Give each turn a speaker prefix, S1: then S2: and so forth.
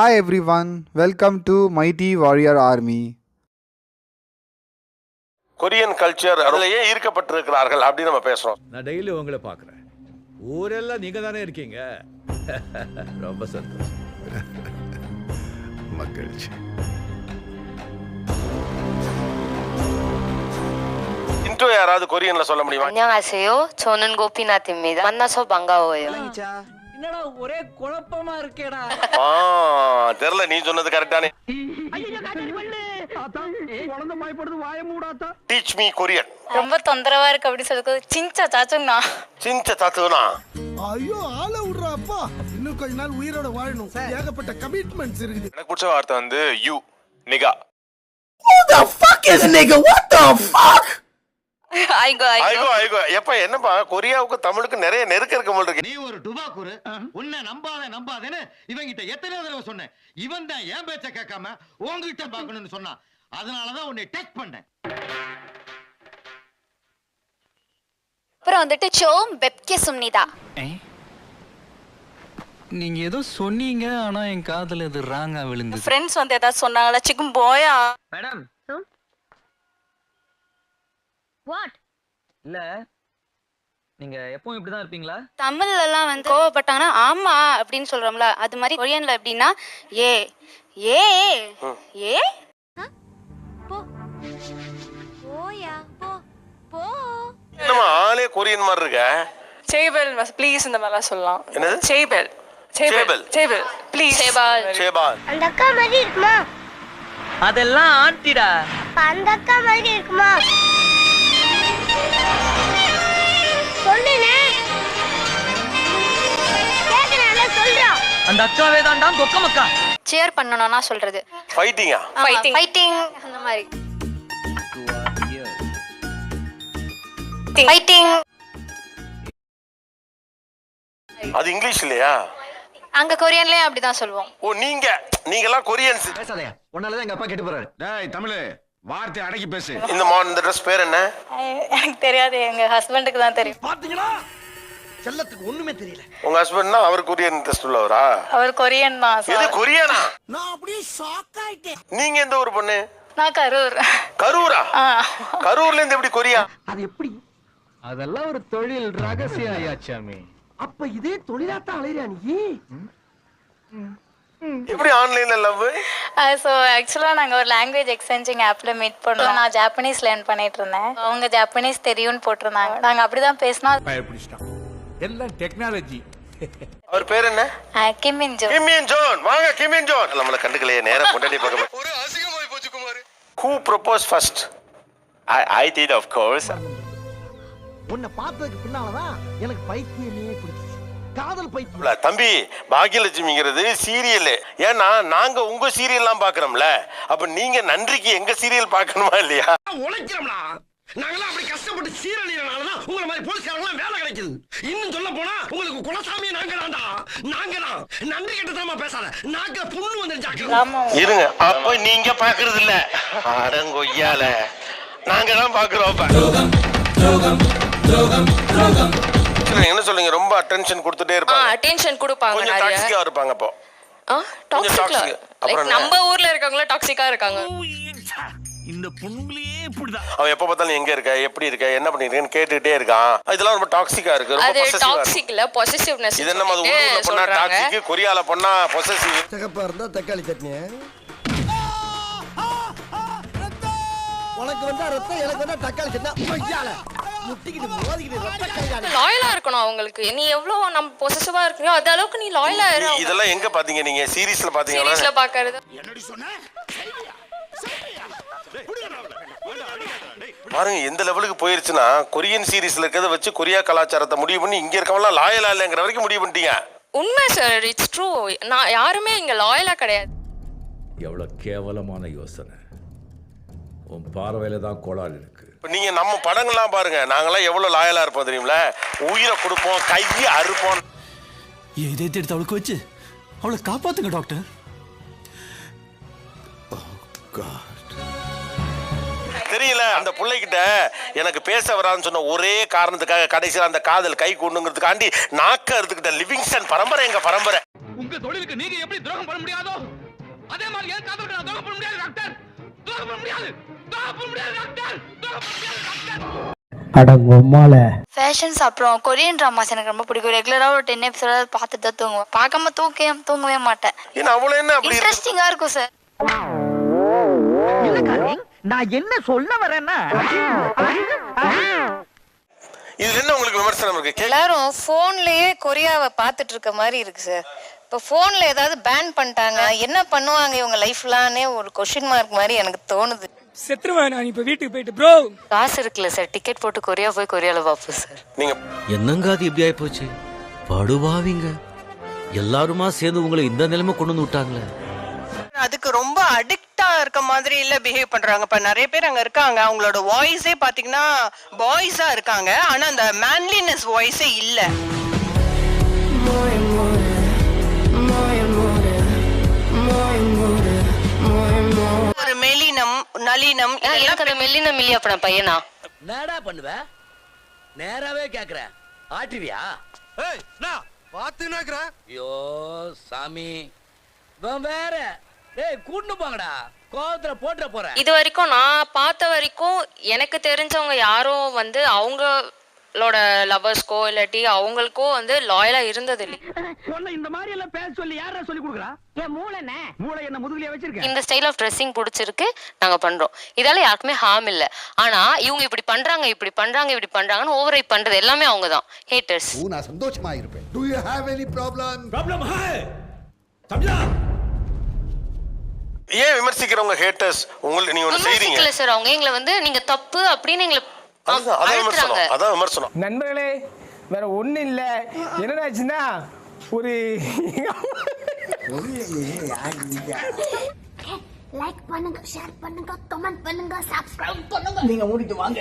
S1: Hi everyone, welcome to Mighty Warrior Army.
S2: Korean culture அதிலேயே ஈர்க்கப்பட்டிருக்கிறார்கள் அப்படின்னு நம்ம பேசுறோம்.
S3: நான் டெய்லி உங்களை பார்க்குறேன். ஊரெல்லாம் நீங்க தானே இருக்கீங்க. ரொம்ப சந்தோஷம்.
S4: மகிழ்ச்சி.
S2: இன்ட்ரோ யாராவது கொரியன்ல சொல்ல முடியுமா?
S5: 안녕하세요. 저는 고피나트입니다. 만나서 반가워요.
S6: என்னடா ஒரே குழப்பமா இருக்கேடா.
S2: தெரியல, நீ சொன்னது கரெக்டானே.
S6: குழந்தை பயப்படுது, வாய மூடாதா.
S2: Teach me Korean.
S5: ரொம்ப தொந்தரவா இருக்கு அப்படி சொல்லுது. சின்சா சாச்சுனா.
S2: சின்ச தாத்துனா.
S7: ஐயோ ஆள விடுறா அப்பா. இன்னும் கொஞ்ச நாள் உயிரோட வாழணும். ஏகப்பட்ட கமிட்மெண்ட்ஸ் இருக்குது.
S2: எனக்கு பிடிச்ச வார்த்தை வந்து you nikah.
S7: Who the fuck is nigga? What the fuck?
S2: ஐகோ எப்ப என்னப்பா கொரியாவுக்கு தமிழுக்கு நிறைய நெருக்கம் இருக்க போல இருக்கு.
S8: நீ ஒரு டுபாக்கூரு, உன்னை நம்பாதேன்னு இவங்கிட்ட எத்தனை தடவை சொன்னேன். இவன் தான் என் பேச்ச கேட்காம உங்ககிட்ட பார்க்கணும்னு சொன்னான். அதனாலதான் உன்னை டெஸ்ட் பண்ணேன்.
S5: அப்புறம் வந்துட்டு சோம் பெப்கே சும்னிதா.
S9: நீங்க ஏதோ சொன்னீங்க, ஆனா என் காதுல இது ராங்கா விழுந்தது.
S5: ஃப்ரெண்ட்ஸ் வந்து ஏதாவது சொன்னாங்களா? சிக்கும் போயா.
S6: Madam
S10: what?
S6: இல்ல நீங்க எப்பவும் இப்படிதான் இருப்பீங்களா?
S5: தமிழ்ல எல்லாம் வந்து கோவப்பட்டாங்கன்னா ஆமா அப்படின்னு சொல்றோம்ல, அது மாதிரி கொரியன்ல எப்படின்னா ஏ ஏ ஏ
S10: போ போயா போ போ.
S2: என்னமா ஆளே கொரியன் மாதிரி இருக்க?
S11: சேபல் ப்ளீஸ் இந்த மாதிரிலாம் சொல்லலாம்.
S2: என்னது?
S11: சேபல்
S2: சேபல்
S11: சேபல் ப்ளீஸ்.
S2: சேபால்.
S10: அந்த அக்கா மாதிரி இருக்குமா?
S6: அதெல்லாம் ஆண்டிடா.
S10: அந்த அக்கா மாதிரி இருக்குமா? சொல்லுனே. கேக்குறேன்ல சொல்றா.
S6: அந்த அக்காவே தான்டா கொக்கமக்கா.
S5: சேர் பண்ணனும்னா சொல்றது
S2: ஃபைட்டிங்கா?
S5: ஃபைட்டிங் அந்த மாதிரி. ஃபைட்டிங்
S2: அது இங்கிலீஷ் இல்லையா?
S5: அங்க கொரியன்லயே அப்படிதான் சொல்லுவோம்.
S2: ஓ நீங்கலாம் கொரியன்ஸ்.
S8: பேசாதயா, உன்னாலதான் எங்க அப்பா கெட்டு போறாரு. டேய் தமிழ் வார்த்தை அடக்கி பேசு.
S2: இந்த ட்ரெஸ் பேர் என்ன?
S5: எனக்கு தெரியாது, எங்க ஹஸ்பண்டுக்கு தான் தெரியும்.
S7: பாத்தீங்களா? செல்லத்துக்கு ஒண்ணுமே தெரியல.
S2: உங்க ஹஸ்பண்ட்னா அவர் கொரியன் டெஸ்ட் உள்ளவரா?
S5: அவர் கொரியன் தான்.
S2: இது கொரியானா?
S7: நான் அப்படியே ஷாக் ஆயிட்டேன்.
S2: நீங்க எந்த ஊர் பொண்ணு?
S5: நான் கரூர்.
S2: கரூரா? கரூர்ல இருந்து எப்படி கொரியா?
S7: அது எப்படி?
S9: அதெல்லாம் ஒரு தொழில் ரகசியம் ஆயாச்சாமி.
S7: அப்ப இதே தொழிலாத்தான் அலையறியா நீ?
S2: எப்படி ஆன்லைன்ல லவ்?
S5: ஸோ ஆக்சுவலாக நாங்கள் ஒரு லாங்குவேஜ் எக்ஸ்சேஞ்சிங் ஆப்பில் மீட் பண்ணோம். நான் ஜாப்பனீஸ் லேர்ன் பண்ணிட்டு இருந்தேன். அவங்க ஜாப்பனீஸ் தெரியும்னு போட்டிருந்தாங்க. நாங்கள் அப்படி தான் பேசினோம்.
S3: எல்லாம் டெக்னாலஜி.
S2: அவர் பேர் என்ன?
S5: கிம்மின் ஜோ.
S2: கிம்மின் ஜோன். வாங்க கிம்மின் ஜோன். நம்மள கண்டுக்கலையே, நேரா பொண்டாட்டி பார்க்க. ஒரு அசிங்கமாய் போச்சு Kumar. Who proposed first? I did, of course.
S7: உன்னை பார்த்ததுக்கு பின்னாலதான் எனக்கு பைத்தியமே பிடிச்சிச்சு. காதல் பைத்தியம்.
S2: தம்பி, பாக்கியலட்சுமிங்கிறது சீரியல். ஏன்னா நாங்க உங்க சீரியல்லாம் பாக்குறோம்ல, அப்ப நீங்க நன்றிக்கு எங்க சீரியல் பார்க்கணுமா இல்லையா?
S7: உழைக்கிறோம்டா. நாங்களாம் அப்படி கஷ்டப்பட்டு சீரழியறனாலதான் உங்களை மாதிரி போலீஸ்காரங்களாம் வேலை கிடைக்குது. இன்னும் சொல்ல போனா உங்களுக்கு குலசாமியே நாங்க தான். நன்றி கெட்டதனமா பேசாத. நாங்க புண்ணு வந்துருச்சாக்க.
S2: இருங்க, அப்ப நீங்க பாக்குறது இல்ல. அடங்கொய்யால நாங்க தான் பாக்குறோம். என்ன சொல்லுங்க, ரொம்ப அட்டென்ஷன் கொடுத்துட்டே இருப்பாங்க.
S11: அட்டென்ஷன் கொடுப்பாங்க,
S2: கொஞ்சம்
S11: நிறைய
S2: டாக்ஸிக்கா இருப்பாங்க. அப்போ
S11: டாக்ஸிக்கா
S2: அப்புறம்
S11: நம்ம ஊர்ல இருக்கவங்கள டாக்ஸிக்கா இருக்காங்க.
S7: இந்த பொண்ணுங்களே இப்படிதான்.
S2: அவன் எப்ப பார்த்தாலும் எங்க இருக்க, எப்படி இருக்க, என்ன பண்ணிருக்கேன்னு கேட்டுட்டே இருக்கான். இதெல்லாம் ரொம்ப டாக்ஸிக்கா இருக்கு. ரொம்ப
S11: அது
S2: பொசசிவா இருக்கு.
S11: டாக்ஸிக் இல்ல, பொசசிவ்னஸ்.
S2: இது நம்ம ஊர்ல பொண்ணா டாக்ஸிக், கொரியால பொண்ணா பொசசிவ்.
S7: தகப்பா இருந்தா தக்காளி சட்னி. உனக்கு வந்தா ரத்தம், எனக்கு வந்தா தக்காளி சட்னி. ஐயால முட்டிக்கிட்டு மோதிக்கிட்டு ரத்த கையால.
S11: லாயலா இருக்கணும் அவங்களுக்கு. நீ எவ்வளவு நம்ம பொசசிவா இருக்கறியோ அந்த அளவுக்கு நீ லாயலா இரு.
S2: இதெல்லாம் எங்க பாத்தீங்க நீங்க? சீரிஸ்ல பாத்தீங்களா?
S11: சீரிஸ்ல பாக்குறது.
S7: என்னடி சொன்ன?
S2: பாருங்க எந்த லெவலுக்கு போயிருச்சுன்னா, கொரியன் சீரிஸ்ல இருக்கிறத வச்சு கொரியா கலாச்சாரத்தை முடிவு பண்ணி இங்க இருக்கவங்களாம் லாயலா இல்லைங்கிற வரைக்கும் முடிவு பண்ணிட்டீங்க.
S11: உண்மை சார், இட்ஸ் ட்ரூ. நான் யாருமே இங்க லாயலா கிடையாது.
S3: எவ்வளவு கேவலமான யோசனை. உன் பார்வையில தான் கோளாறு இருக்கு.
S2: இப்ப நீங்க நம்ம படங்கள்லாம் பாருங்க, நாங்கெல்லாம் எவ்வளவு லாயலா இருப்போம் தெரியுமில. உயிரை கொடுப்போம், கையை அறுப்போம்.
S7: இதே எடுத்து அவளுக்கு வச்சு அவளை காப்பாத்துங்க டாக்டர்.
S2: தெரியல, அந்த பிள்ளைகிட்ட எனக்கு பேச வரான்னு சொன்ன ஒரே காரணத்துக்காக கடைசியில் அந்த காதல் கை கூண்டுங்கிறதுக்காண்டி நாக்க எடுத்துக்கிட்ட லிவிங்ஸ்டன் பரம்பரை எங்க பரம்பரை.
S8: உங்க தொழிலுக்கு நீங்க எப்படி துரோகம் பண்ண முடியாதோ அதே மாதிரி ஏன் காதலுக்கு நான் துரோகம் பண்ண முடியாது டாக்டர், துரோகம் பண்ண முடியாது, துரோகம் பண்ண முடியாது டாக்டர், துரோகம் பண்ண முடியாது டாக்டர்.
S5: ஃபேஷன்ஸ் அப்புறம் கொரியன் ட்ராமாஸ் எனக்கு ரொம்ப பிடிக்கும். ரெகுலராக ஒரு 10 எபிசோட பார்த்துட்டு தான் தூங்குவேன். பார்க்காம தூங்கவே மாட்டேன்.
S2: ஏன்னா அவ்வளோ என்ன அப்படி இருக்கு?
S5: இன்ட்ரெஸ்டிங்காக இருக்கும் சார்.
S6: நான் என்ன சொல்ல வரேன்னா
S2: இதுல என்ன உங்களுக்கு விமர்சனம் இருக்கு?
S11: எல்லாரும் போன்லயே கொரியாவை பார்த்துட்டு இருக்க மாதிரி இருக்கு சார். இப்போ போன்ல ஏதாவது பேன் பண்ணிட்டாங்க, என்ன பண்ணுவாங்க இவங்க லைஃப்லானே ஒரு கொஸ்டின் மார்க் மாதிரி எனக்கு தோணுது.
S6: செத்துருவேன் நான் இப்ப வீட்டுக்கு போயிட்டு ப்ரோ.
S11: காசு இருக்குல்ல சார், டிக்கெட் போட்டு கொரியா போய் கொரியால பார்ப்போம் சார்.
S2: நீங்க
S3: என்னங்க அது இப்படி ஆயி போச்சு? படுவாவிங்க எல்லாருமா சேர்ந்து உங்களை இந்த நிலைமை கொண்டு வந்து விட்டாங்களே.
S4: அதுக்கு ரொம்ப அடிக்டா இருக்க மாதிரி இல்ல பிஹேவ் பண்றாங்க. இப்ப நிறைய பேர் அங்க இருக்காங்க, அவங்களோட வாய்ஸே பாத்தீங்கன்னா பாய்ஸா இருக்காங்க, ஆனா அந்த மேன்லினஸ் வாய்ஸே இல்ல. ஒரு மெலினம் நளினம்
S11: எனக்கு அந்த மெல்லின மில்லி அப்ப நான் பையனா
S6: என்னடா பண்ணுவ? நேராவே கேக்குற, ஆட்டுவியா?
S7: ஏய் நான் பாத்துனாக்குறேன்.
S6: ஐயோ சாமி, இவன் வேற. டேய் கூட்டு போங்கடா, கோவத்துல போட்டுற போறேன்.
S11: இது வரைக்கும் நான் பார்த்த வரைக்கும் எனக்கு தெரிஞ்சவங்க யாரும் வந்து அவங்களோட லவர்ஸ்க்கோ இல்லாட்டி அவங்களுக்கோ வந்து லாயலா இருந்தது இல்லை.
S6: சொன்ன இந்த மாதிரி எல்லாம் பேச சொல்லி யாரா சொல்லி கொடுக்குறா?
S10: என் மூளைனே
S6: மூளை என்ன முதுகுலயே வச்சிருக்க?
S11: இந்த ஸ்டைல் ஆஃப் ட்ரெஸ்ஸிங் பிடிச்சிருக்கு, நாங்க பண்றோம். இதால யாருக்குமே ஹார்ம் இல்ல. ஆனா இவங்க இப்படி பண்றாங்கன்னு ஓவர் ரைட் பண்றது எல்லாமே அவங்க தான் ஹேட்டர்ஸ்.
S7: நான் சந்தோஷமா இருப்பேன். Do you have any problem?
S3: Problem high தமிழா.
S2: ஏன் விமர்சிக்கிறவங்க ஹேட்டர்ஸ் உங்களுக்கு நீங்க ஒன்று செய்றீங்க?
S11: விமர்சிக்கல சார், அவங்க எங்களை வந்து நீங்க தப்பு அப்படின்னு எங்களை
S2: அதான் விமர்சனம், அதான் விமர்சனம்.
S6: நண்பர்களே வேற ஒண்ணு இல்ல, என்னடாச்சுன்னா ஒரு
S10: லைக் பண்ணுங்க, ஷேர் பண்ணுங்க, கமெண்ட் பண்ணுங்க, சப்ஸ்கிரைப் பண்ணுங்க.
S6: நீங்க மூடிட்டு வாங்க.